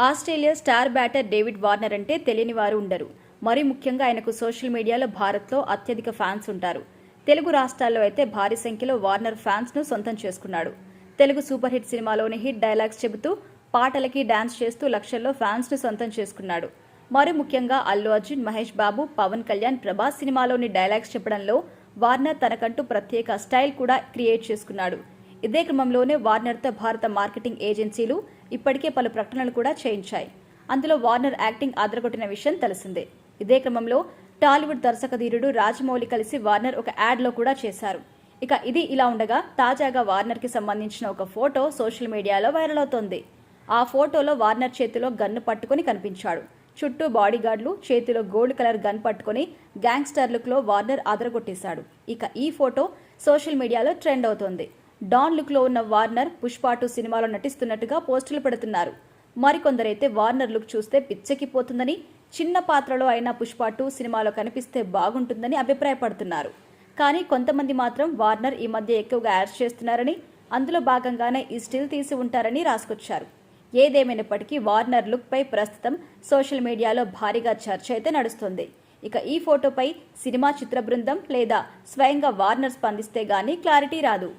Australia star batter David Warner అంటే తెలియని వారు ఉండరు. మరీ ముఖ్యంగా ఆయనకు సోషల్ మీడియాలో భారత్లో అత్యధిక ఫ్యాన్స్ ఉంటారు. తెలుగు రాష్ట్రాల్లో అయితే భారీ సంఖ్యలో వార్నర్ ఫ్యాన్స్ను సొంతం చేసుకున్నాడు. తెలుగు సూపర్ హిట్ సినిమాలోని హిట్ డైలాగ్స్ చెబుతూ పాటలకి డాన్స్ చేస్తూ లక్షల్లో ఫ్యాన్స్ను సొంతం చేసుకున్నాడు. మరీ ముఖ్యంగా అల్లు అర్జున్, మహేష్ బాబు, పవన్ కళ్యాణ్, ప్రభాస్ సినిమాలోని డైలాగ్స్ చెప్పడంలో వార్నర్ తనకంటూ ప్రత్యేక స్టైల్ కూడా క్రియేట్ చేసుకున్నాడు. ఇదే క్రమంలోనే వార్నర్తో భారత మార్కెటింగ్ ఏజెన్సీలు ఇప్పటికే పలు ప్రకటనలు కూడా చేయించాయి. అందులో వార్నర్ యాక్టింగ్ అదరగొట్టిన విషయం తెలిసిందే. ఇదే క్రమంలో టాలీవుడ్ దర్శకధీరుడు రాజమౌళి కలిసి వార్నర్ ఒక యాడ్లో కూడా చేశారు. ఇక ఇది ఇలా ఉండగా తాజాగా వార్నర్కి సంబంధించిన ఒక ఫోటో సోషల్ మీడియాలో వైరల్ అవుతోంది. ఆ ఫోటోలో వార్నర్ చేతిలో గన్ను పట్టుకుని కనిపించాడు. చుట్టూ బాడీగార్డులు, చేతిలో గోల్డ్ కలర్ గన్ పట్టుకుని గ్యాంగ్స్టర్ లుక్లో వార్నర్ అదరగొట్టేశాడు. ఇక ఈ ఫోటో సోషల్ మీడియాలో ట్రెండ్ అవుతోంది. డాన్ లుక్లో ఉన్న వార్నర్ పుష్ప 2 సినిమాలో నటిస్తున్నట్టుగా పోస్టులు పెడుతున్నారు. మరికొందరైతే వార్నర్ లుక్ చూస్తే పిచ్చెక్కిపోతుందని, చిన్న పాత్రలో అయినా పుష్ప 2 సినిమాలో కనిపిస్తే బాగుంటుందని అభిప్రాయపడుతున్నారు. కానీ కొంతమంది మాత్రం వార్నర్ ఈ మధ్య ఎక్కువగా యాడ్స్ చేస్తున్నారని, అందులో భాగంగానే ఈ స్టిల్ తీసి ఉంటారని రాసుకొచ్చారు. ఏదేమైనప్పటికీ వార్నర్ లుక్ పై ప్రస్తుతం సోషల్ మీడియాలో భారీగా చర్చ అయితే నడుస్తుంది. ఇక ఈ ఫోటోపై సినిమా చిత్ర బృందం లేదా స్వయంగా వార్నర్ స్పందిస్తే గానీ క్లారిటీ రాదు.